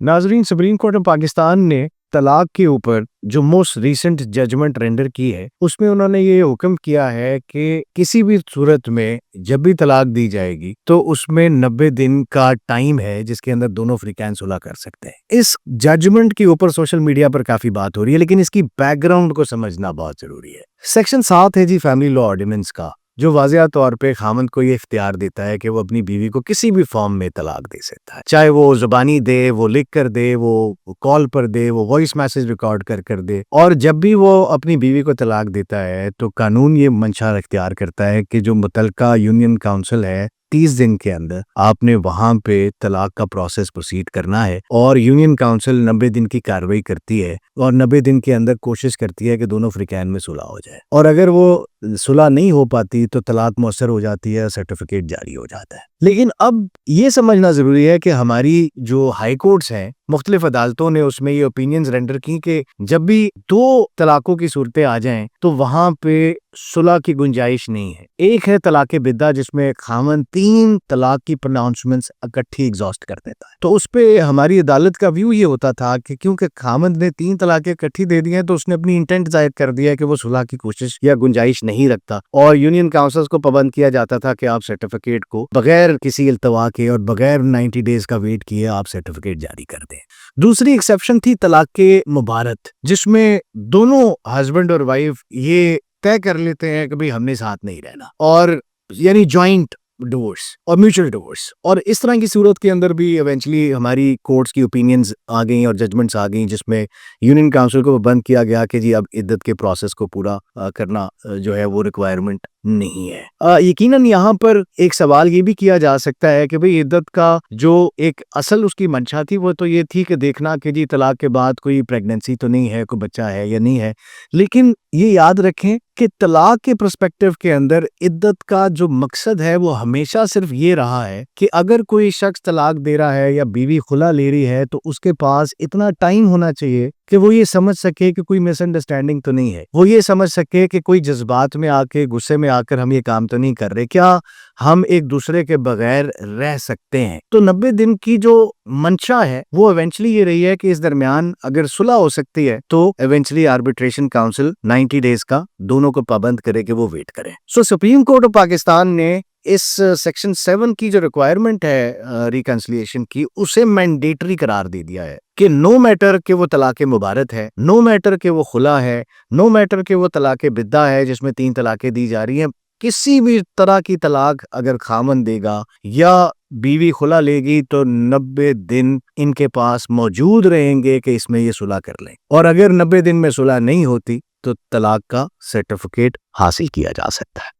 नाजरीन, supreme court of Pakistan ने तलाक के ऊपर जो मोस्ट रीसेंट जजमेंट रेंडर की है, उसमें उन्होंने ये हुक्म किया है कि किसी भी सूरत में जब भी तलाक दी जाएगी तो उसमें 90 दिन का टाइम है जिसके अंदर दोनों फ्रीकैन सुलह कर सकते हैं। इस जजमेंट के ऊपर सोशल मीडिया पर काफी बात हो रही है, लेकिन इसकी बैकग्राउंड को समझना बहुत जरूरी है। सेक्शन 7 है जी फैमिली लॉ ऑर्डिनेंस का, जो वाज़िया तौर पे खामद को ये इख्तियार देता है कि वो अपनी बीवी को किसी भी फॉर्म में तलाक दे सकता है, चाहे वो ज़ुबानी दे, वो लिख कर दे, वो कॉल पर दे, वो वॉइस मैसेज रिकॉर्ड कर दे। और जब भी वो अपनी बीवी को तलाक देता है तो कानून ये मंशा इख्तियार करता है कि जो मुतलका यूनियन काउंसिल है, 30 दिन के अंदर आपने वहां पे तलाक का प्रोसेस प्रोसीड करना है। और यूनियन काउंसिल 90 दिन की कार्रवाई करती है और 90 दिन के अंदर कोशिश करती है कि दोनों फ्रीकैन में सुलह हो जाए। और अगर वो सुलह नहीं हो पाती तो तलाक मौसर हो जाती है, सर्टिफिकेट जारी हो जाता है। लेकिन अब ये समझना जरूरी है कि हमारी जो हाई कोर्ट्स हैं, मुख्तलिफ अदालतों ने उसमें ये ओपिनियंस रेंडर की कि जब भी 2 तलाकों की सूरतें आ जाएं तो वहां पे सुलह की गुंजाइश नहीं है। एक है तलाक बिद्दा, जिसमें खामन 3 तलाक की प्रोनाउंसमेंट्स इकट्ठी एग्जॉस्ट कर देता है। तो उस पे हमारी अदालत का व्यू ये होता था कि क्योंकि खामन ने 3 तलाकें इकट्ठी दे दी हैं तो उसने अपनी इंटेंट जाहिर कर दिया है कि वो सुलह की कोशिश या गुंजाइश नहीं रखता। और यूनियन काउंसिल्स को पाबंद किया जाता था कि आप सर्टिफिकेट को बगैर किसी इल्तवा के और बगैर 90 डेज का वेट किए आप सर्टिफिकेट जारी कर दें। दूसरी एक्सेप्शन थी तलाक के मुबारत, जिसमें दोनों हस्बैंड और वाइफ ये तय कर लेते हैं कि भाई हमने साथ नहीं रहना, और यानी जॉइंट डिवोर्स और म्यूचुअल डिवोर्स। और इस तरह की सूरत के अंदर भी इवेंचुअली हमारी कोर्ट्स की ओपिनियंस आ गई और जजमेंट्स आ गई, जिसमें यूनियन काउंसिल को बंद किया गया कि जी अब इद्दत के प्रोसेस को पूरा करना जो है वो रिक्वायरमेंट नहीं है। यकीनन यहाँ पर एक सवाल ये भी किया जा सकता है कि भाई इद्दत का जो एक असल उसकी मंशा थी वो तो ये थी कि देखना कि जी तलाक के बाद कोई प्रेगनेंसी तो नहीं है, कोई बच्चा है या नहीं है। लेकिन ये याद रखें कि तलाक के पर्सपेक्टिव के अंदर इद्दत का जो मकसद है वो हमेशा सिर्फ ये रहा है कि अगर कोई शख्स तलाक दे रहा है या बीवी खुला ले रही है तो उसके पास इतना टाइम होना चाहिए कि वो ये समझ सके कि कोई मिसअंडरस्टैंडिंग तो नहीं है, वो ये समझ सके कि कोई जज्बात में आके, गुस्से में आकर हम ये काम तो नहीं कर रहे, क्या हम एक दूसरे के बगैर रह सकते हैं। तो 90 दिन की जो मंशा है वो इवेंचुअली ये रही है कि इस दरमियान अगर सुलह हो सकती है तो इवेंचुअली आर्बिट्रेशन काउंसिल 90 डेज का दोनों को पाबंद करे कि वो वेट करें। सो सुप्रीम कोर्ट ऑफ पाकिस्तान ने इस सेक्शन 7 की जो रिक्वायरमेंट है रिकंसिलिएशन की, उसे मैंडेटरी करार दे दिया है कि नो मैटर कि वो तलाक़े मुबारत है, नो मैटर कि वो खुला है, नो मैटर कि वो तलाक़े बिद्दा है जिसमें 3 तलाक़ें दी जा रही हैं, किसी भी तरह की तलाक अगर खामन देगा या बीवी खुला लेगी तो 90 दिन इनके पास मौजूद रहेंगे कि इसमें ये सुलह कर लें। और अगर 90 दिन में सुलह नहीं होती तो तलाक का सर्टिफिकेट हासिल किया जा सकता है।